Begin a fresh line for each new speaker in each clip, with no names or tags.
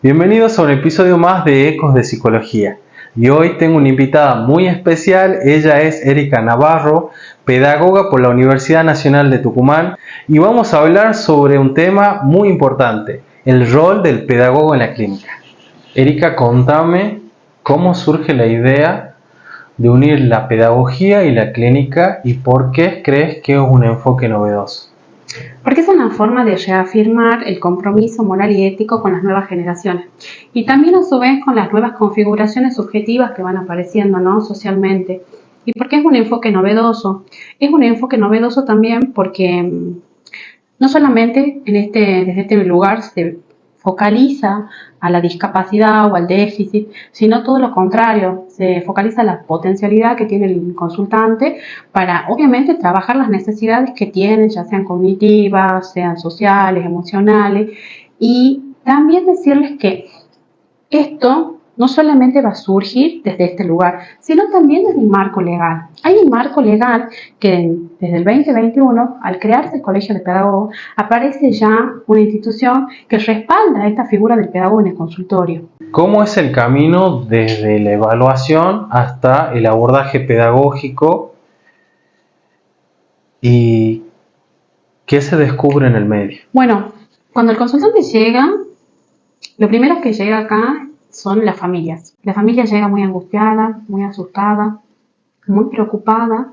Bienvenidos a un episodio más de Ecos de Psicología. Y hoy tengo una invitada muy especial. Ella es Erika Navarro, pedagoga por la Universidad Nacional de Tucumán. Y vamos a hablar sobre un tema muy importante, el rol del pedagogo en la clínica. Erika, contame cómo surge la idea de unir la pedagogía y la clínica y por qué crees que es un enfoque novedoso.
Porque es una forma de reafirmar el compromiso moral y ético con las nuevas generaciones y también a su vez con las nuevas configuraciones subjetivas que van apareciendo, ¿no?, socialmente. ¿Y por qué es un enfoque novedoso? Es un enfoque novedoso también porque no solamente desde este lugar se focaliza a la discapacidad o al déficit, sino todo lo contrario, se focaliza la potencialidad que tiene el consultante para, obviamente, trabajar las necesidades que tienen, ya sean cognitivas, sean sociales, emocionales, y también decirles que esto no solamente va a surgir desde este lugar, sino también desde un marco legal. Hay un marco legal que desde el 2021, al crearse el Colegio de Pedagogos, aparece ya una institución que respalda esta figura del pedagogo en el consultorio.
¿Cómo es el camino desde la evaluación hasta el abordaje pedagógico y qué se descubre en el medio?
Bueno, cuando el consultante llega, lo primero que llega acá son las familias. La familia llega muy angustiada, muy asustada, muy preocupada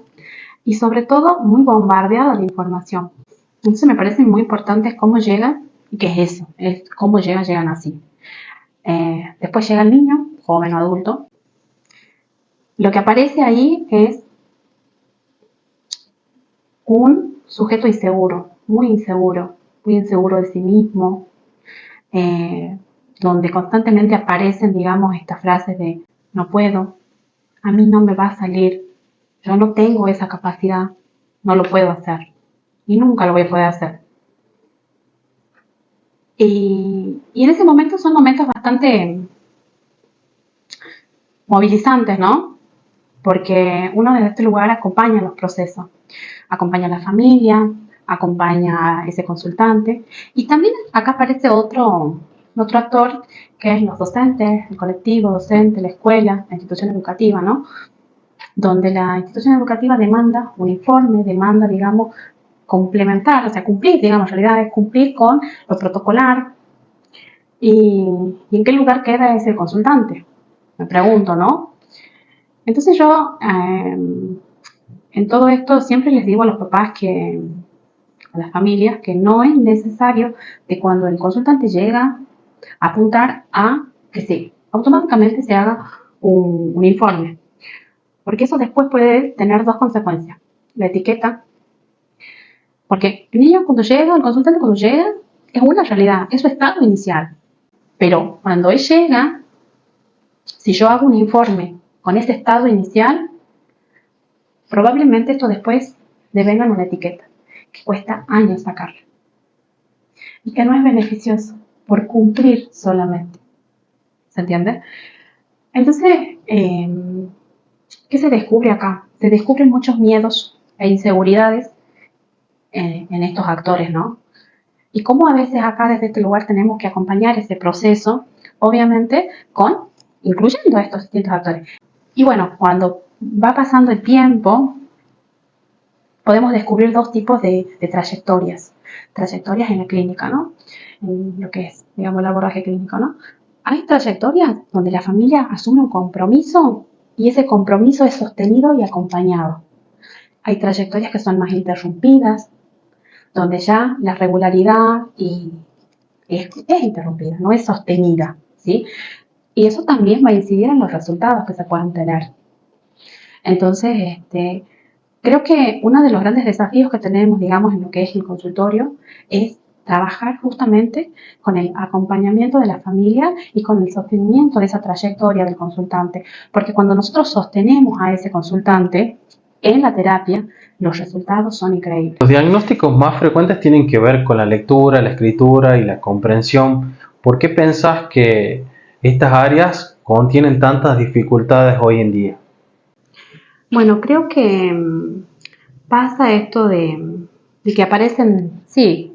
y sobre todo muy bombardeada de información. Entonces me parece muy importante cómo llegan y qué es eso, es cómo llegan así. Después llega el niño, joven o adulto. Lo que aparece ahí es un sujeto inseguro, muy inseguro de sí mismo, donde constantemente aparecen, digamos, estas frases de no puedo, a mí no me va a salir, yo no tengo esa capacidad, no lo puedo hacer y nunca lo voy a poder hacer. Y en ese momento son momentos bastante movilizantes, ¿no? Porque uno desde este lugar acompaña los procesos, acompaña a la familia, acompaña a ese consultante y también acá aparece otro actor que es los docentes, el colectivo docente, la escuela, la institución educativa, ¿no? Donde la institución educativa demanda un informe, demanda, digamos, complementar, o sea, cumplir, digamos, en realidad es cumplir con lo protocolar. ¿Y en qué lugar queda ese consultante? Me pregunto, ¿no? Entonces yo, en todo esto, siempre les digo a los papás a las familias, que no es necesario que cuando el consultante llega a apuntar a que sí, automáticamente se haga un informe. Porque eso después puede tener dos consecuencias. La etiqueta. Porque el niño cuando llega, el consultante cuando llega, es una realidad, es su estado inicial. Pero cuando él llega, si yo hago un informe con ese estado inicial, probablemente esto después devenga en una etiqueta que cuesta años sacarla y que no es beneficioso por cumplir solamente. ¿Se entiende? Entonces, ¿qué se descubre acá? Se descubren muchos miedos e inseguridades en estos actores, ¿no? Y cómo a veces acá desde este lugar tenemos que acompañar ese proceso, obviamente, incluyendo a estos distintos actores. Y bueno, cuando va pasando el tiempo, podemos descubrir dos tipos de trayectorias en la clínica, ¿no? En lo que es, digamos, el abordaje clínico, ¿no? Hay trayectorias donde la familia asume un compromiso y ese compromiso es sostenido y acompañado. Hay trayectorias que son más interrumpidas, donde ya la regularidad es interrumpida, no es sostenida, ¿sí? Y eso también va a incidir en los resultados que se puedan tener. Entonces, creo que uno de los grandes desafíos que tenemos, digamos, en lo que es el consultorio es trabajar justamente con el acompañamiento de la familia y con el sostenimiento de esa trayectoria del consultante. Porque cuando nosotros sostenemos a ese consultante en la terapia, los resultados son increíbles.
Los diagnósticos más frecuentes tienen que ver con la lectura, la escritura y la comprensión. ¿Por qué pensás que estas áreas contienen tantas dificultades hoy en día?
Bueno, creo que pasa esto de que aparecen, sí,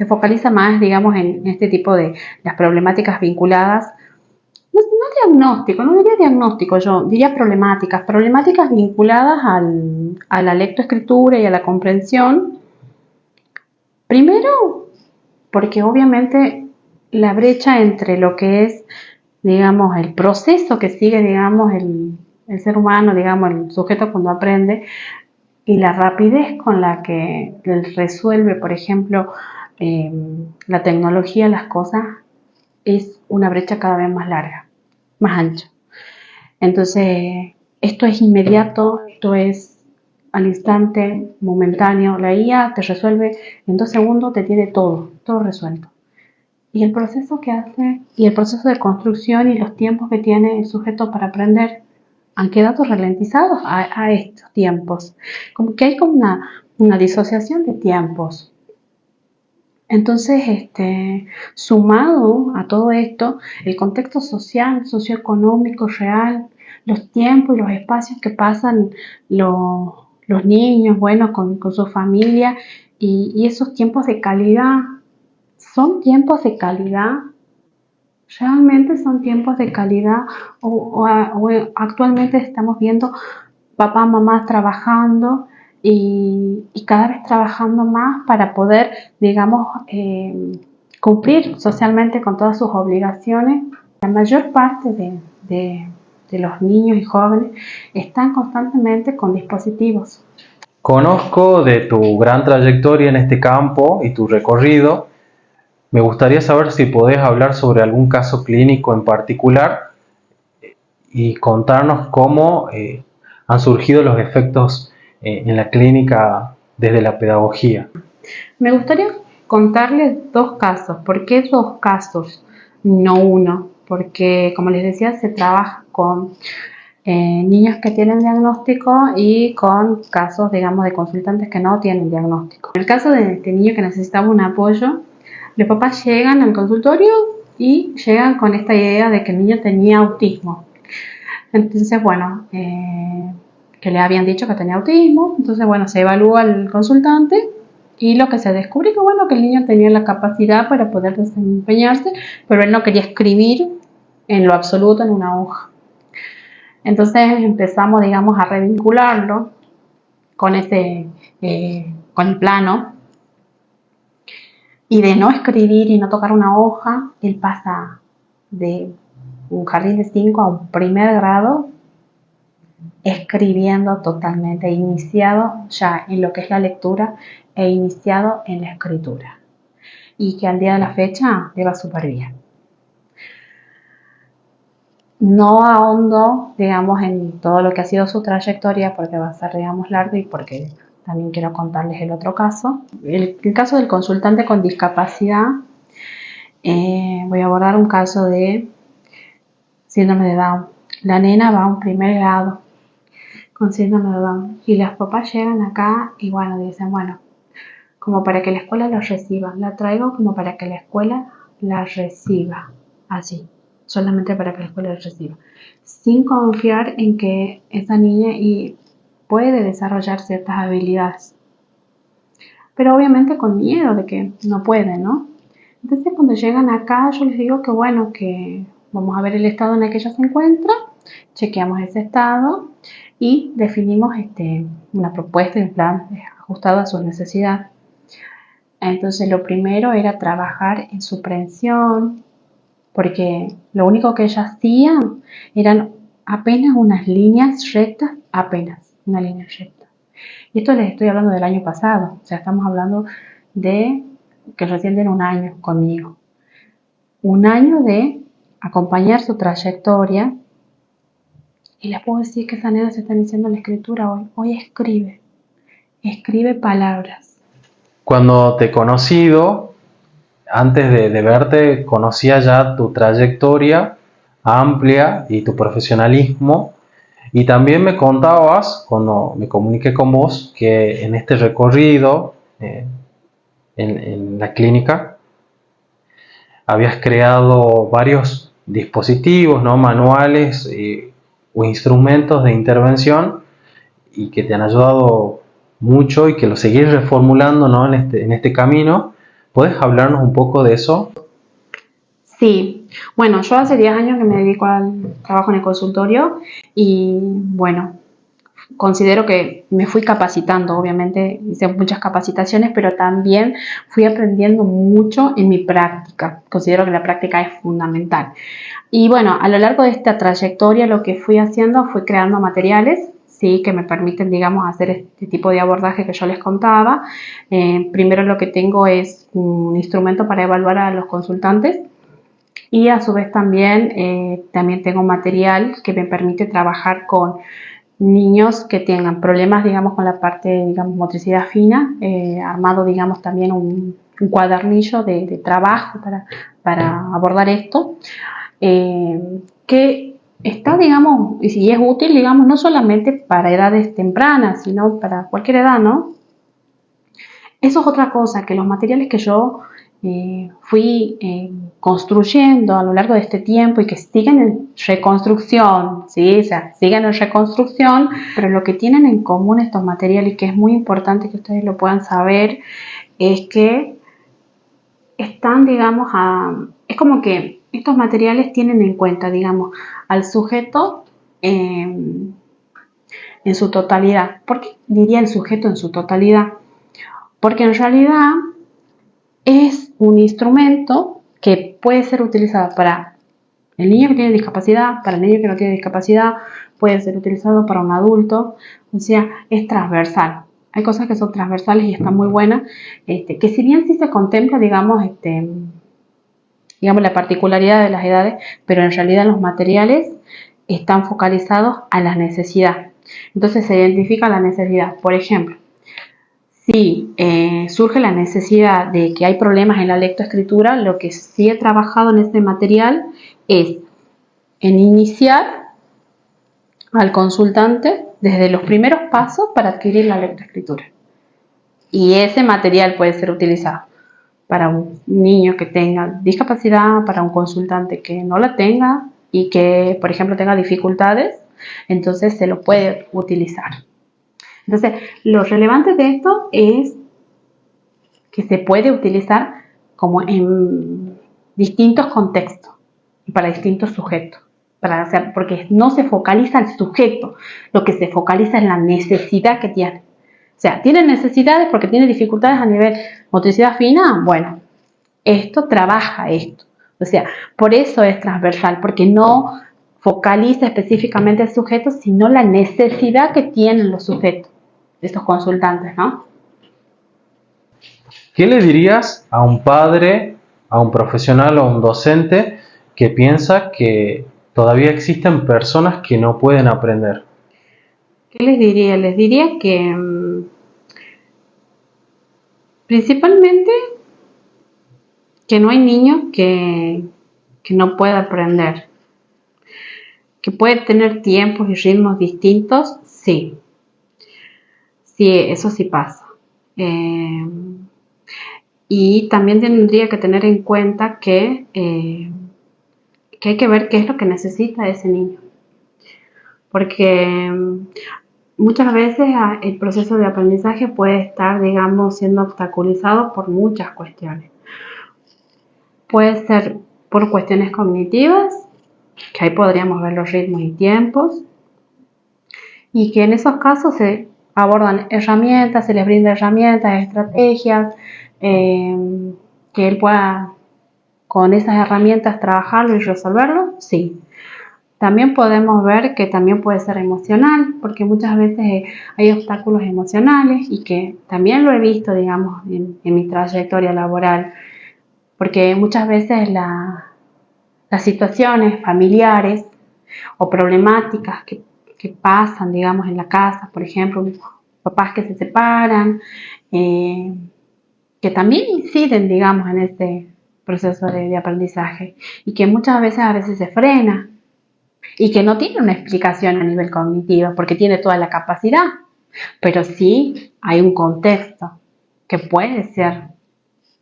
se focaliza más, digamos, en este tipo de las problemáticas vinculadas, no diagnóstico, no diría diagnóstico, yo diría problemáticas vinculadas a la lectoescritura y a la comprensión. Primero, porque obviamente la brecha entre lo que es, digamos, el proceso que sigue, digamos, el ser humano, digamos, el sujeto cuando aprende, y la rapidez con la que resuelve, por ejemplo, la tecnología, las cosas, es una brecha cada vez más larga, más ancha. Entonces, esto es inmediato, esto es al instante, momentáneo. La IA te resuelve en 2 segundos, te tiene todo resuelto. Y el proceso que hace, y el proceso de construcción y los tiempos que tiene el sujeto para aprender han quedado ralentizados a estos tiempos. Como que hay como una disociación de tiempos. Entonces, sumado a todo esto, el contexto social, socioeconómico, real, los tiempos y los espacios que pasan los niños, bueno, con su familia, y esos tiempos de calidad, ¿son tiempos de calidad? ¿Realmente son tiempos de calidad? O actualmente estamos viendo papá, mamá trabajando y cada vez trabajando más para poder, digamos, cumplir socialmente con todas sus obligaciones. La mayor parte de los niños y jóvenes están constantemente con dispositivos.
Conozco de tu gran trayectoria en este campo y tu recorrido. Me gustaría saber si podés hablar sobre algún caso clínico en particular y contarnos cómo han surgido los efectos en la clínica desde la pedagogía.
Me gustaría contarles 2 casos. ¿Por qué 2 casos? No uno. Porque, como les decía, se trabaja con niños que tienen diagnóstico y con casos, digamos, de consultantes que no tienen diagnóstico. En el caso de este niño que necesitaba un apoyo, los papás llegan al consultorio y llegan con esta idea de que el niño tenía autismo. Entonces, bueno, que le habían dicho que tenía autismo. Entonces, bueno, se evalúa al consultante y lo que se descubre que, bueno, que el niño tenía la capacidad para poder desempeñarse, pero él no quería escribir en lo absoluto en una hoja. Entonces empezamos, digamos, a revincularlo con con el plano, y de no escribir y no tocar una hoja, él pasa de un jardín de 5 a un primer grado, escribiendo totalmente, iniciado ya en lo que es la lectura e iniciado en la escritura, y que al día de la fecha le va súper bien. No ahondo, digamos, en todo lo que ha sido su trayectoria porque va a ser, digamos, largo, y porque también quiero contarles el otro caso. El caso del consultante con discapacidad, voy a abordar un caso de síndrome de Down. La nena va a un primer grado con síndrome de Down y las papás llegan acá y, bueno, dicen, bueno, como para que la escuela los reciba, la traigo como para que la escuela la reciba, así, solamente para que la escuela la reciba, sin confiar en que esa niña puede desarrollar ciertas habilidades, pero obviamente con miedo de que no puede, ¿no? Entonces, cuando llegan acá, yo les digo que, bueno, que vamos a ver el estado en el que ella se encuentra, chequeamos ese estado y definimos una propuesta y un plan ajustado a su necesidad. Entonces, lo primero era trabajar en su comprensión, porque lo único que ella hacía eran apenas unas líneas rectas, apenas una línea recta. Y esto les estoy hablando del año pasado, o sea, estamos hablando de que recién tiene 1 año conmigo. 1 año de acompañar su trayectoria, y les puedo decir que esa nena se está iniciando la escritura hoy. Hoy escribe palabras.
Cuando te he conocido, antes de verte, conocía ya tu trayectoria amplia y tu profesionalismo, y también me contabas, cuando me comuniqué con vos, que en este recorrido en la clínica habías creado varios dispositivos, ¿no? Manuales o instrumentos de intervención, y que te han ayudado mucho y que lo seguís reformulando, ¿no? en este camino ¿Puedes hablarnos un poco de eso?
Sí, bueno, yo hace 10 años que me dedico al trabajo en el consultorio y bueno, considero que me fui capacitando, obviamente hice muchas capacitaciones, pero también fui aprendiendo mucho en mi práctica. Considero que la práctica es fundamental. Y bueno, a lo largo de esta trayectoria lo que fui haciendo fue creando materiales, sí, que me permiten, digamos, hacer este tipo de abordaje que yo les contaba. Primero lo que tengo es un instrumento para evaluar a los consultantes y a su vez también tengo material que me permite trabajar con niños que tengan problemas, digamos, con la parte, digamos, motricidad fina, armado, digamos, también un cuadernillo de trabajo para abordar esto, que está, digamos, y si es útil, digamos, no solamente para edades tempranas, sino para cualquier edad, ¿no? Eso es otra cosa, que los materiales que yo fui construyendo a lo largo de este tiempo y que siguen en reconstrucción, ¿sí? O sea, siguen en reconstrucción, pero lo que tienen en común estos materiales, y que es muy importante que ustedes lo puedan saber, es que están, digamos, es como que estos materiales tienen en cuenta, digamos, al sujeto en su totalidad. ¿Por qué diría el sujeto en su totalidad? Porque en realidad es un instrumento que puede ser utilizado para el niño que tiene discapacidad, para el niño que no tiene discapacidad, puede ser utilizado para un adulto, o sea, es transversal. Hay cosas que son transversales y están muy buenas, que si bien sí se contempla, digamos la particularidad de las edades, pero en realidad los materiales están focalizados a la necesidad. Entonces se identifica la necesidad. Por ejemplo, si surge la necesidad de que hay problemas en la lectoescritura, lo que sí he trabajado en este material es en iniciar al consultante desde los primeros pasos para adquirir la lectoescritura. Y ese material puede ser utilizado para un niño que tenga discapacidad, para un consultante que no la tenga y que, por ejemplo, tenga dificultades, entonces se lo puede utilizar. Entonces, lo relevante de esto es que se puede utilizar como en distintos contextos y para distintos sujetos. Porque no se focaliza el sujeto, lo que se focaliza es la necesidad que tiene. O sea, tiene necesidades porque tiene dificultades a nivel motricidad fina, bueno, esto trabaja esto. O sea, por eso es transversal, porque no focaliza específicamente al sujeto, sino la necesidad que tienen los sujetos, estos consultantes, ¿no?
¿Qué le dirías a un padre, a un profesional o a un docente que piensa que todavía existen personas que no pueden aprender?
¿Qué les diría? Les diría que principalmente que no hay niño que no pueda aprender, que puede tener tiempos y ritmos distintos, sí, sí, eso sí pasa. Y también tendría que tener en cuenta que hay que ver qué es lo que necesita ese niño, porque muchas veces el proceso de aprendizaje puede estar, digamos, siendo obstaculizado por muchas cuestiones. Puede ser por cuestiones cognitivas, que ahí podríamos ver los ritmos y tiempos, y que en esos casos se abordan herramientas, se les brinda herramientas, estrategias, que él pueda con esas herramientas trabajarlo y resolverlo, sí. También podemos ver que también puede ser emocional, porque muchas veces hay obstáculos emocionales y que también lo he visto, digamos, en mi trayectoria laboral, porque muchas veces las situaciones familiares o problemáticas que pasan, digamos, en la casa, por ejemplo, papás que se separan, que también inciden, digamos, en este proceso de aprendizaje y que muchas veces se frena y que no tiene una explicación a nivel cognitivo porque tiene toda la capacidad, pero sí hay un contexto que puede ser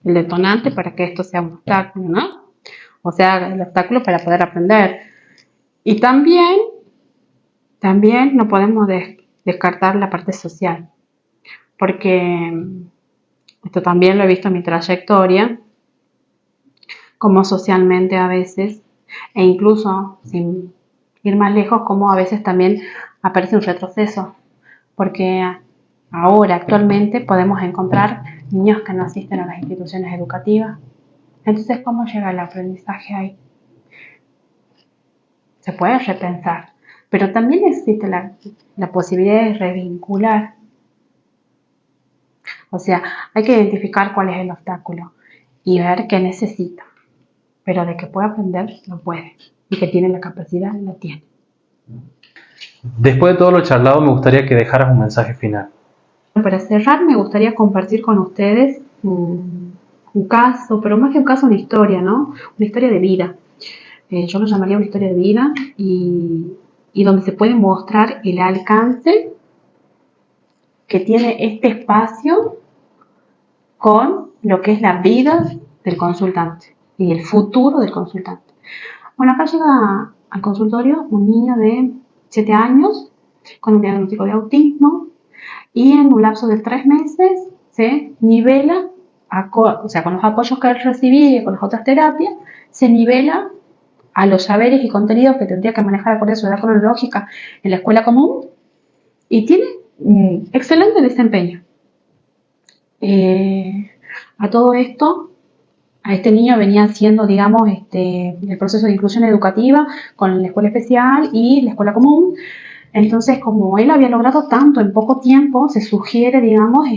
el detonante para que esto sea un obstáculo, ¿no? O sea, el obstáculo para poder aprender. Y también no podemos descartar la parte social, porque esto también lo he visto en mi trayectoria, como socialmente a veces, e incluso sin ir más lejos, como a veces también aparece un retroceso, porque ahora actualmente podemos encontrar niños que no asisten a las instituciones educativas. Entonces, ¿cómo llega el aprendizaje ahí? Se puede repensar, pero también existe la posibilidad de revincular. O sea, hay que identificar cuál es el obstáculo y ver qué necesita, pero de que puede aprender, lo puede, y que tiene la capacidad, lo tiene.
Después de todo lo charlado, me gustaría que dejaras un mensaje final.
Para cerrar, me gustaría compartir con ustedes un caso, pero más que un caso, una historia, ¿no? Una historia de vida. Yo lo llamaría una historia de vida y donde se puede mostrar el alcance que tiene este espacio con lo que es la vida del consultante y el futuro del consultante. Bueno, acá llega al consultorio un niño de 7 años con un diagnóstico de autismo y en un lapso de 3 meses se nivela, o sea, con los apoyos que él recibía y con las otras terapias, se nivela a los saberes y contenidos que tendría que manejar acorde a su edad cronológica en la escuela común y tiene excelente desempeño. A todo esto, a este niño venía haciendo, digamos, el proceso de inclusión educativa con la escuela especial y la escuela común. Entonces, como él había logrado tanto en poco tiempo, se sugiere, digamos,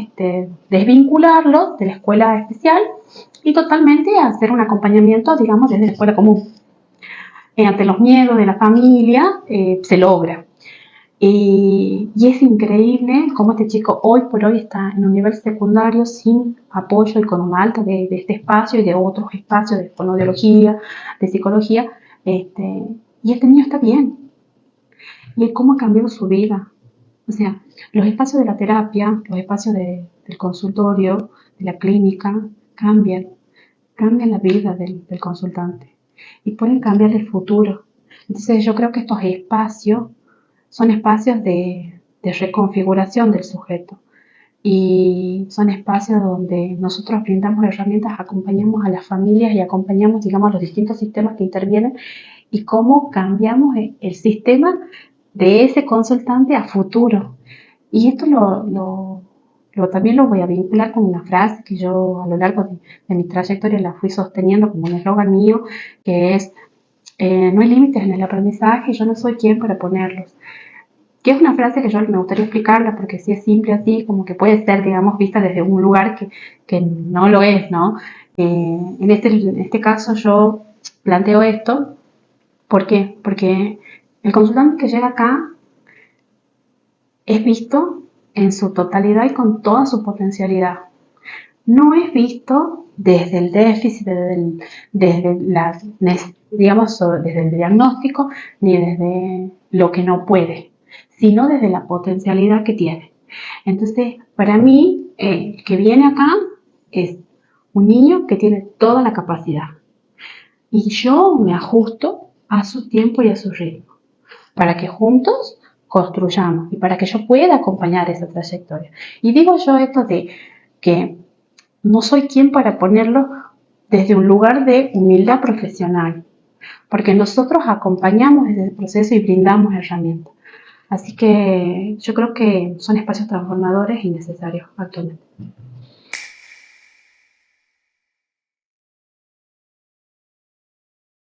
desvincularlo de la escuela especial y totalmente hacer un acompañamiento, digamos, desde la escuela común. Ante los miedos de la familia, se logra. Y es increíble cómo este chico hoy por hoy está en un nivel secundario sin apoyo y con una alta de este espacio y de otros espacios de fonoaudiología, de psicología. Y este niño está bien. Y cómo ha cambiado su vida. O sea, los espacios de la terapia, los espacios del consultorio, de la clínica, cambian la vida del consultante y pueden cambiar el futuro. Entonces yo creo que estos espacios son espacios de reconfiguración del sujeto y son espacios donde nosotros brindamos herramientas, acompañamos a las familias y acompañamos, digamos, los distintos sistemas que intervienen y cómo cambiamos el sistema de ese consultante a futuro. Y esto también lo voy a vincular con una frase que yo a lo largo de mi trayectoria la fui sosteniendo como un eslogan mío, que es, no hay límites en el aprendizaje, yo no soy quien para ponerlos. Que es una frase que yo me gustaría explicarla porque si es simple así, como que puede ser, digamos, vista desde un lugar que no lo es, ¿no? En este caso yo planteo esto, ¿por qué? Porque el consultante que llega acá es visto en su totalidad y con toda su potencialidad. No es visto desde el déficit, desde el diagnóstico, ni desde lo que no puede, sino desde la potencialidad que tiene. Entonces, para mí, el que viene acá es un niño que tiene toda la capacidad. Y yo me ajusto a su tiempo y a su ritmo, para que juntos construyamos y para que yo pueda acompañar esa trayectoria. Y digo yo esto de que no soy quien para ponerlo desde un lugar de humildad profesional, porque nosotros acompañamos desde el proceso y brindamos herramientas. Así que yo creo que son espacios transformadores y necesarios actualmente.